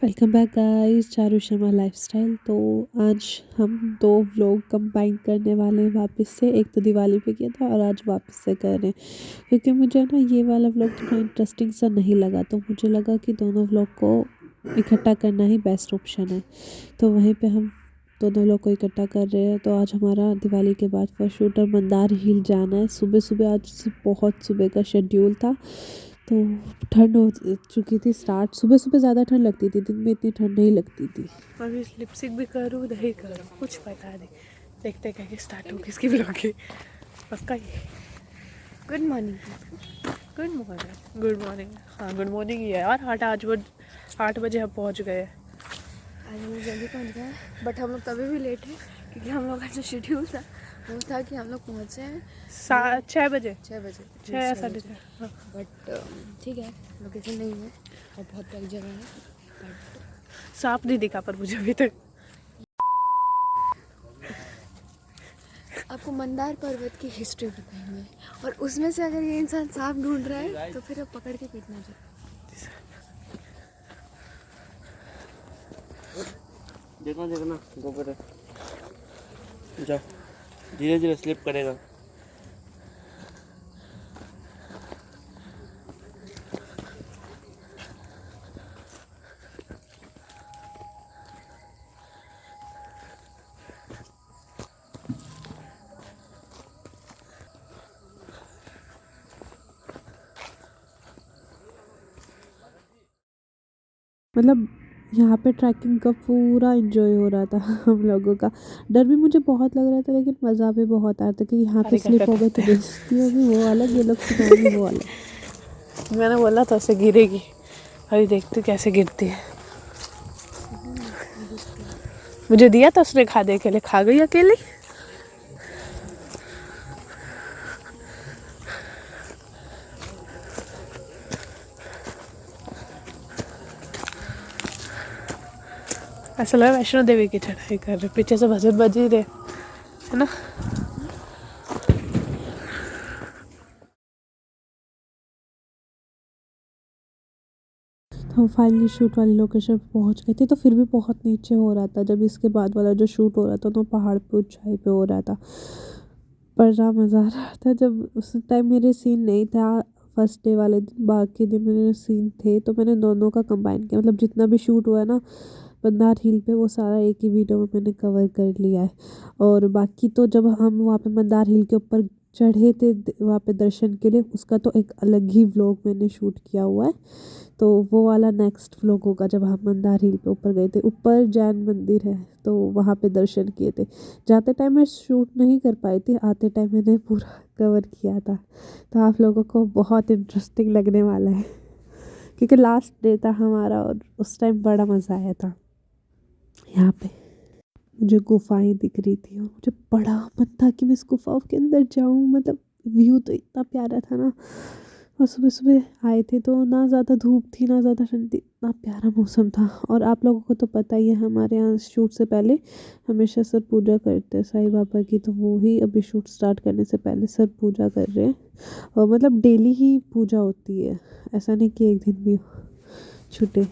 Welcome back guys, Charu Sharma lifestyle. तो आज हम दो व्लॉग कंबाइन करने वाले हैं वापस से। एक तो दिवाली पे किया था और आज वापस से कर रहे हैं क्योंकि मुझे ना ये वाला व्लॉग थोड़ा इंटरेस्टिंग सा नहीं लगा, तो मुझे लगा कि दोनों व्लॉग को इकट्ठा करना ही बेस्ट ऑप्शन है। तो वहीं पे हम दोनों लोग को इकट्ठा कर रहे हैं। तो आज हमारा दिवाली के बाद फर्स्ट शूटर मंदार हिल जाना है। सुबह सुबह आज बहुत सुबह का शेड्यूल था, तो ठंड हो चुकी थी स्टार्ट। सुबह सुबह ज़्यादा ठंड लगती थी, दिन में इतनी ठंड नहीं लगती थी। अभी लिपस्टिक भी करूँ नहीं करूँ कुछ पता नहीं। देखते कैसे स्टार्ट होगी इसकी ब्लॉग की। पक्का ये गुड मॉर्निंग गुड मॉर्निंग हाँ गुड मॉर्निंग ही है यार। 8 बजे हम पहुँच गए। आज हम लोग जल्दी पहुँच गए, बट हम लोग तभी भी लेट है क्योंकि हम लोग का जो शेड्यूल था वो था कि हम लोग पहुँचे हैं 6 बजे 6 बजे 6 या 6:30। हाँ बट ठीक है, लोकेशन नहीं है और बहुत प्यारी जगह है। बट सांप नहीं दिखा पर मुझे अभी तक। आपको मंदार पर्वत की हिस्ट्री बताएंगे और उसमें से अगर ये इंसान सांप ढूंढ रहा है तो फिर अब पकड़ के पीटना चाहिए। देखना देखना गोबर जाओ, धीरे धीरे स्लिप करेगा। मतलब यहाँ पे ट्रैकिंग का पूरा एंजॉय हो रहा था हम लोगों का। डर भी मुझे बहुत लग रहा था लेकिन मज़ा भी बहुत आ रहा था कि यहाँ पे स्लिप हो गए तो बेइज्जती होगी वो अलग, ये लोग सुनाएंगे वो अलग। मैंने बोला था उसे गिरेगी, अभी देखते कैसे गिरती है। मुझे दिया था उसने खाने के लिए, खा गई अकेली। ऐसा लगा वैष्णो देवी की चढ़ाई कर रहे, पीछे से भजन बज ही रहे है ना। हम फाइनली शूट वाली लोकेशन पहुँच गए थे, तो फिर भी बहुत नीचे हो रहा था। जब इसके बाद वाला जो शूट हो रहा था तो पहाड़ पे ऊंचाई पे हो रहा था, बड़ा मज़ा आ रहा था। जब उस टाइम मेरे सीन नहीं था फर्स्ट डे वाले दिन, बाकी दिन मेरे सीन थे, तो मैंने दोनों का कंबाइन किया। मतलब जितना भी शूट हुआ है ना मंदार हिल पे वो सारा एक ही वीडियो में मैंने कवर कर लिया है। और बाकी तो जब हम वहाँ पे मंदार हिल के ऊपर चढ़े थे वहाँ पे दर्शन के लिए, उसका तो एक अलग ही व्लॉग मैंने शूट किया हुआ है। तो वो वाला नेक्स्ट व्लॉग होगा जब हम मंदार हिल पे ऊपर गए थे। ऊपर जैन मंदिर है तो वहाँ पे दर्शन किए थे। जाते टाइम मैं शूट नहीं कर पाई थी, आते टाइम मैंने पूरा कवर किया था। तो आप लोगों को बहुत इंटरेस्टिंग लगने वाला है क्योंकि लास्ट डे था हमारा और उस टाइम बड़ा मज़ा आया था। यहाँ पे मुझे गुफाएं दिख रही थी और मुझे बड़ा मन था कि मैं इस गुफाओं के अंदर जाऊँ। मतलब व्यू तो इतना प्यारा था ना। और सुबह सुबह आए थे तो ना ज़्यादा धूप थी ना ज़्यादा ठंड थी, इतना प्यारा मौसम था। और आप लोगों को तो पता ही है हमारे यहाँ शूट से पहले हमेशा सर पूजा करते हैं साईं बाबा की, तो वो ही अभी शूट स्टार्ट करने से पहले सर पूजा कर रहे हैं। और मतलब डेली ही पूजा होती है, ऐसा नहीं कि एक दिन भी छूटे।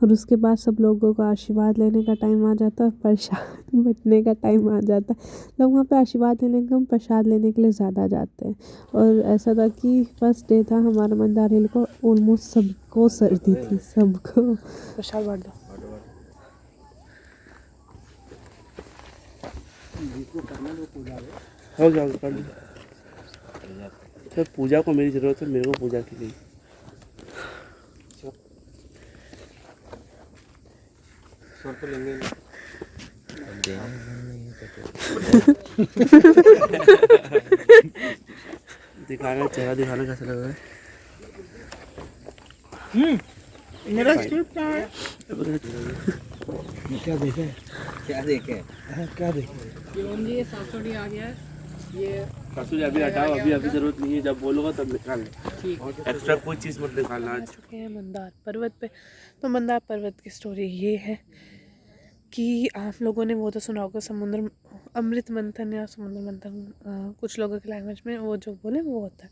और उसके बाद सब लोगों का आशीर्वाद लेने का टाइम आ जाता है, प्रसाद बंटने का टाइम आ जाता है। लोग वहाँ पे आशीर्वाद लेने का, हम प्रसाद लेने के लिए ज़्यादा जाते हैं। और ऐसा था कि फर्स्ट डे था हमारा मंदार हिल को, ऑलमोस्ट सबको सर्दी थी, सबको। प्रसाद बांट दो। हो गया कर लो सर। पूजा को मेरी ज़रूरत है, मेरे को पूजा की नहीं। दिखाना चेहरा दिखाना कैसा लग रहा है। मेरा स्क्रिप्ट क्या है? क्या देखे क्या देखे क्या देखे ये 700 आ गया है। ये कसूरी अभी हटाओ, अभी अभी ज़रूरत नहीं है, जब बोलूँगा तब निकाल। एक्स्ट्रा कोई चीज़ मत निकालना आज। चुके हैं मंदार पर्वत पे। तो मंदार पर्वत की स्टोरी ये है कि आप लोगों ने वो तो सुना होगा समुद्र अमृत मंथन या समुद्र मंथन, कुछ लोगों के लैंग्वेज में वो जो बोले वो होता है।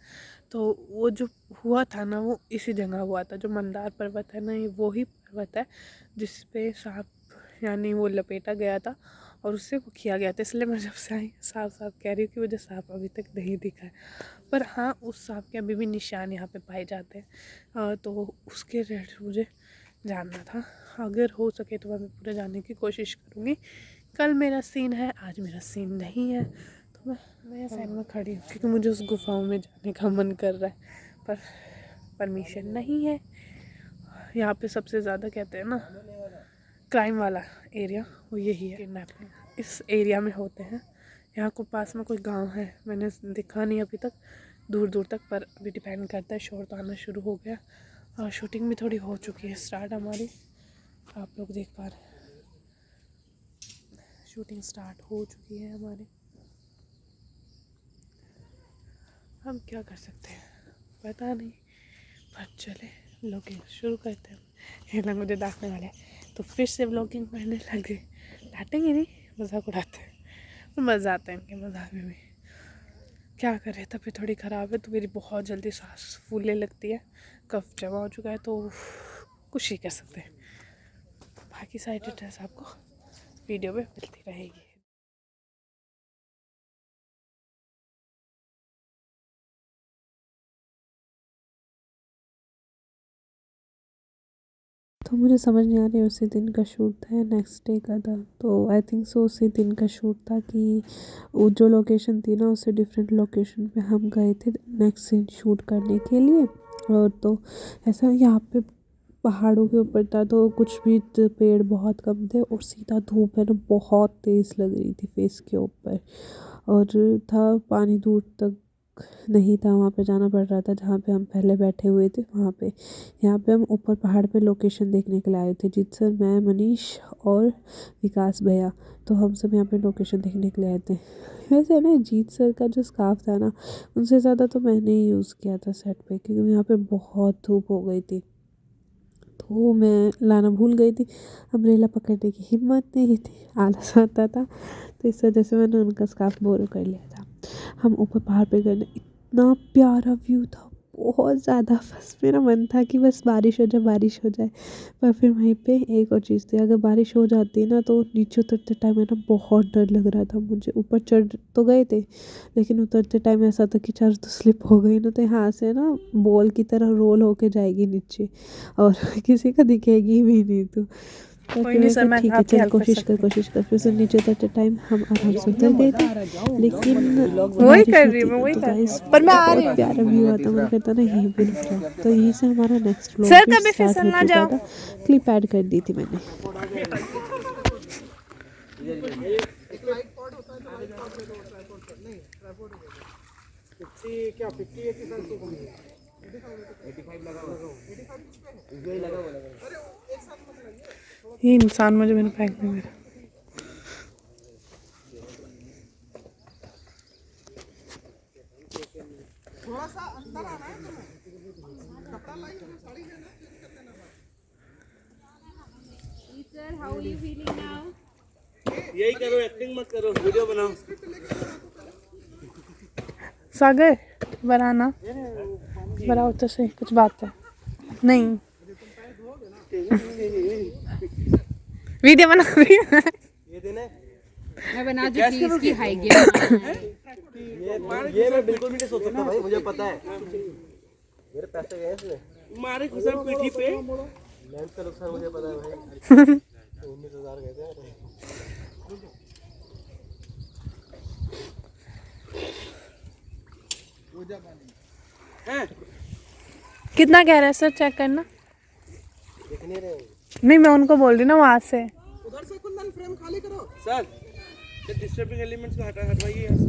तो वो जो हुआ था ना वो इसी जगह हुआ था, जो मंदार पर्वत है ना, ये वो ही पर्वत है जिस पे सांप यानी वो लपेटा गया था और उससे वो किया गया था। इसलिए मैं जब से आई साफ साफ कह रही हूँ कि मुझे सांप अभी तक नहीं दिखा है, पर हाँ उस सांप के अभी भी निशान यहाँ पे पाए जाते हैं। तो उसके रिलेटेड मुझे जानना था, अगर हो सके तो मैं पूरे जानने की कोशिश करूँगी। कल मेरा सीन है, आज मेरा सीन नहीं है, तो मैं नया साइड में खड़ी हूँ क्योंकि मुझे उस गुफाओं में जाने का मन कर रहा है, पर परमिशन नहीं है। यहाँ पे सबसे ज़्यादा कहते हैं ना क्राइम वाला एरिया वो यही है, किडनैपिंग इस एरिया में होते हैं। यहाँ को पास में कोई गांव है, मैंने देखा नहीं अभी तक दूर दूर तक, पर अभी डिपेंड करता है। शोर तो आना शुरू हो गया और शूटिंग भी थोड़ी हो चुकी है स्टार्ट हमारी, आप लोग देख पा रहे हैं शूटिंग स्टार्ट हो चुकी है हमारी। हम क्या कर सकते हैं पता नहीं, पर चले व्लॉगिंग शुरू करते हैं। ये लोग मुझे डांटने वाले तो फिर से व्लॉगिंग करने लगे, डांटेंगे नहीं, मजाक उड़ाते हैं, पर मज़ा आता है इनके मजाक में भी। क्या करें, तबीयत थोड़ी ख़राब है तो मेरी बहुत जल्दी सांस फूलने लगती है, कफ जमा हो चुका है, तो कुछ ही कर सकते हैं। बाकी सारी डिटेल्स आपको वीडियो में मिलती रहेगी। तो मुझे समझ नहीं आ रही उसी दिन का शूट था या नेक्स्ट डे का था, तो आई थिंक सो उसी दिन का शूट था कि वो जो लोकेशन थी ना उससे डिफरेंट लोकेशन पे हम गए थे नेक्स्ट सीन शूट करने के लिए। और तो ऐसा यहाँ पे पहाड़ों के ऊपर था तो कुछ भी पेड़ बहुत कम थे और सीधा धूप है ना बहुत तेज़ लग रही थी फेस के ऊपर, और था पानी दूर तक नहीं था, वहाँ पे जाना पड़ रहा था जहाँ पे हम पहले बैठे हुए थे वहाँ पे। यहाँ पे हम ऊपर पहाड़ पे लोकेशन देखने के लिए आए थे, जीत सर, मैं, मनीष और विकास भैया, तो हम सब यहाँ पे लोकेशन देखने के लिए आए थे। वैसे ना जीत सर का जो स्कार्फ था ना उनसे ज़्यादा तो मैंने ही यूज़ किया था सेट पे, क्योंकि यहाँ पे बहुत धूप हो गई थी तो मैं लाना भूल गई थी, अम्ब्रेला पकड़ने की हिम्मत नहीं थी, आलस आता था, तो इस वजह से मैंने उनका स्कार्फ बोरो कर लिया था। हम ऊपर पहाड़ पे गए, इतना प्यारा व्यू था बहुत ज़्यादा, बस मेरा मन था कि बस बारिश हो जाए बारिश हो जाए। पर फिर वहीं पे एक और चीज़ थी, अगर बारिश हो जाती ना तो नीचे उतरते टाइम है ना बहुत डर लग रहा था मुझे। ऊपर चढ़ तो गए थे लेकिन उतरते टाइम ऐसा था कि चार तो स्लिप हो गई ना तो यहाँ से ना बॉल की तरह रोल होके जाएगी नीचे और किसी का दिखेगी भी नहीं। तो कोई नहीं सर, मैं ठीक है आपकी चल हेल्प कर कोशिश कर फिर से नीचे उतरते टाइम हम आराम से उतर गए थे, लेकिन वही कर रही हूँ मैं, वही तो कर रही गाइस हूँ, पर मैं आ रही हूँ। प्यारा व्यू आता, मन करता ना यहीं पे रुक जाओ। तो यहीं से हमारा नेक्स्ट व्लॉग सर भी कभी स्टार्ट फिसल हो ना चुका जाओ। था, क्लिप ऐड कर दी थी मैंने। ये इंसान मुझे मेरे पैक में दे रहा। यही करो, एक्टिंग मत करो, वीडियो बनाओ। सागर बनाना बनाओ तो सही, कुछ बात है नहीं, वीडियो बना रही हूँ। मैं बना चुकी इसकी हाई गियर। ये मैं बिल्कुल भी नहीं सोच सकता भाई, मुझे पता है मेरे पैसे गए इसमें, मारे कसम पीठी पे लेंस का नुकसान मुझे पता है भाई। 19,000 गए थे। कितना कह रहा है सर, चेक करना। दिख नहीं रहे नहीं मैं उनको बोल रही ना वहाँ से। उधर से कुंदन फ्रेम खाली करो सर, ये डिस्टर्बिंग एलिमेंट्स को हटवाइए यहाँ से।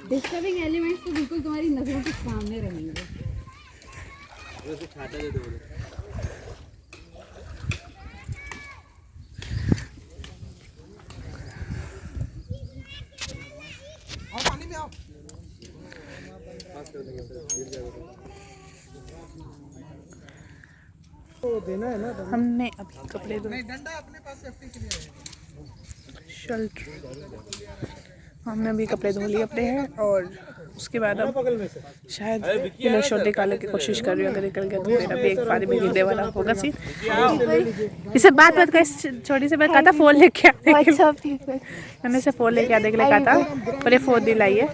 डिस्टर्बिंग एलिमेंट्स तो बिल्कुल तुम्हारी नजरों के सामने रहेंगे। वैसे छाता दे दो मुझे। आओ पानी में आओ। पास कर देंगे सर, गिर जाएगा। हमने अभी कपड़े धोए, शर्ट हमने अभी कपड़े धो लिए अपने हैं, और उसके बाद अब शायद पिलर शॉट निकालने की कोशिश कर रही हूँ। अगर निकल गया तो मेरा भी एक पानी में गिरने वाला होगा सीन। इसे बात कर, छोटी सी बात कहा था फोन लेके आने के लिए। मैंने इसे फोन लेके आने के लिए कहा था, पर ये फोन नहीं लाई है।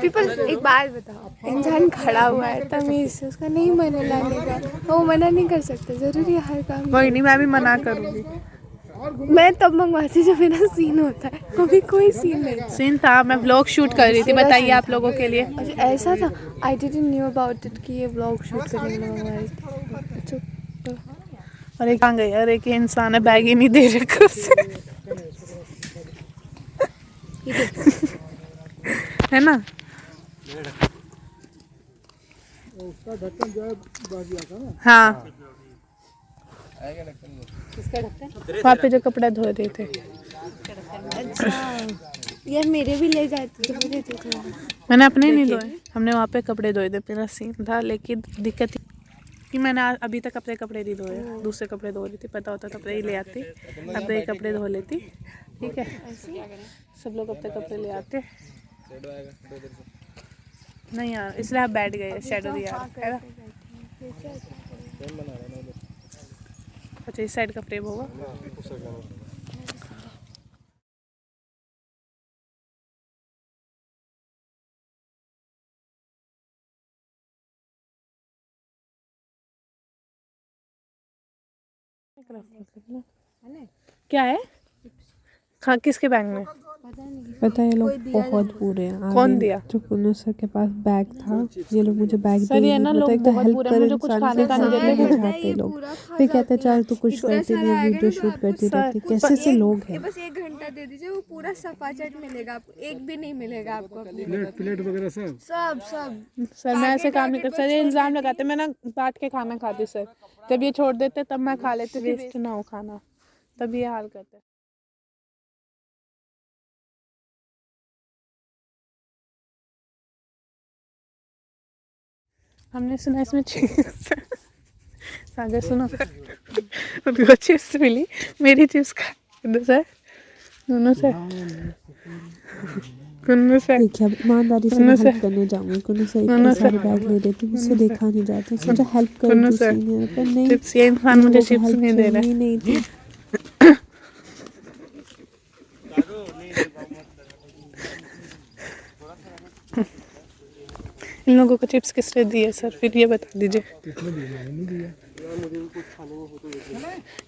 पीपल एक बात बताओ, इंसान खड़ा हुआ है तमीज से, उसका नहीं मन है लाने का, वो मना नहीं कर सकते, जरूरी है हर काम। कोई नहीं, मैं भी मना करूँगी। मैं तब मंगवाती जब मेरा सीन होता है, कभी कोई सीन नहीं। सीन था, मैं व्लॉग शूट कर रही थी, बताइए आप लोगों के लिए। अच्छा ऐसा था, I didn't knew about it कि ये व्लॉग शूट करने में मंगवाई थी। अरे कहाँ गई? अरे कि इंसान है, बैग ही नहीं दे रखा उसे। है ना? हाँ, वहाँ पे जो कपड़ा धो रहे थे। यार मेरे भी ले जाते तो मुझे देखो। मैंने अपने नहीं धोए, हमने वहाँ पे कपड़े धोए थे, मेरा सीन था। लेकिन दिक्कत कि मैंने अभी तक अपने कपड़े नहीं धोए, दूसरे कपड़े धो रही थी। पता होता तो कपड़े ही ले आती, अब ये कपड़े धो लेती। ठीक है, सब लोग अपने कपड़े ले आते। नहीं यार, इसलिए आप बैठ गए, शेडो दिया है ना। अच्छा, इस साइड का फ्रेम होगा। क्या है? हाँ, किसके बैग में? पता है ये लोग बहुत बुरे हैं। कौन दिया? जो कुन्नू सर के पास बैग था, ये लोग मुझे बैग सर, ये ना लोग बहुत हेल्प बुरे कर हैं, मुझे कुछ खाने का नहीं देते। बुझाते लोग, फिर कहते चल तू कुछ करती नहीं, वीडियो शूट करती रहती। कैसे से लोग हैं। बस 1 घंटा दे दीजिए, वो पूरा सफा चट मिलेगा आपको, एक भी नहीं मिलेगा आपको। प्लेट वगैरह सब सब सर मैं ऐसे काम नहीं कर सर, ये इल्जाम लगाते। मैं ना बांट के खाना खाती सर, जब ये छोड़ देते तब मैं खा लेती, वेस्ट ना हो खाना, तब ये हाल करते। हमने सुना इसमें चिप्स सागर सुनो उनको चिप्स मिली, मेरी चिप्स खा सर, दोनों से कुन्नू से। देखिए अब ईमानदारी से मैं हेल्प करने जाऊंगी, कुन्नू से इतने सारे बैग ले देती, मुझसे देखा नहीं जाता, सोचा हेल्प कर दूँ सीनियर, पर नहीं, चिप्स, ये इंसान मुझे चिप्स नहीं दे रहा। नहीं थी। इन लोगों को चिप्स किसने दिए सर, फिर ये बता दीजिए।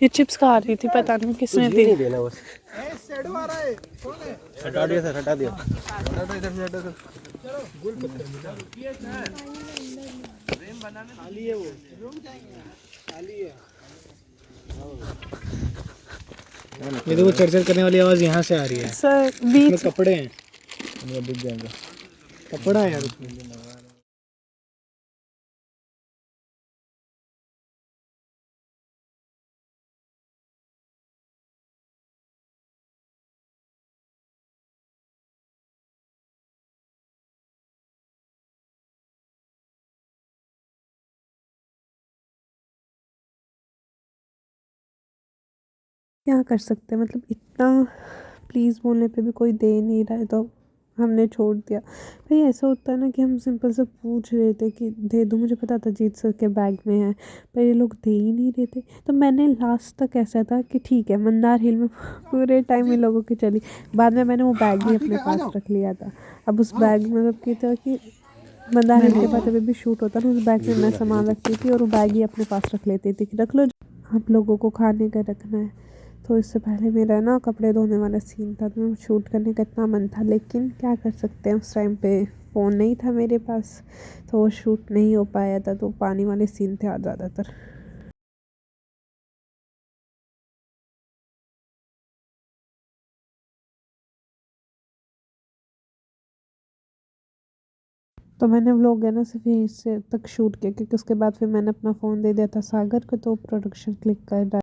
ये चिप्स खा रही थी, पता नहीं किसने दी। हटा दिया सर, हटा दिया। ये देखो चर्चर करने वाली आवाज यहाँ से आ रही है सर बीच इसमें कपड़े हैं, दिख जाएगा कपड़ा है यार उसमें। क्या कर सकते हैं, मतलब इतना प्लीज़ बोलने पे भी कोई दे नहीं रहा है, तो हमने छोड़ दिया। भाई ऐसा होता है ना कि हम सिंपल से पूछ रहे थे कि दे दो, मुझे पता था जीत सर के बैग में है, पर ये लोग दे ही नहीं रहे थे। तो मैंने लास्ट तक ऐसा था कि ठीक है, मंदार हिल में पूरे टाइम इन लोगों की चली। बाद में मैंने वो बैग भी अपने पास रख लिया था। अब उस बैग में मतलब कि था कि मंदार हिल के बाद अभी भी शूट होता ना, उस बैग में मैं सामान रखती थी और वो बैग ही अपने पास रख लेती थी कि रख लो, आप लोगों को खाने का रखना है। तो इससे पहले मेरा ना कपड़े धोने वाला सीन था, तो शूट करने का इतना मन था, लेकिन क्या कर सकते हैं, उस टाइम पे फ़ोन नहीं था मेरे पास, तो वो शूट नहीं हो पाया था। तो पानी वाले सीन थे ज़्यादातर। तो मैंने व्लॉग है ना सिर्फ यहीं से तक शूट किया, क्योंकि उसके बाद फिर मैंने अपना फ़ोन दे दिया था सागर को, तो प्रोडक्शन क्लिक कर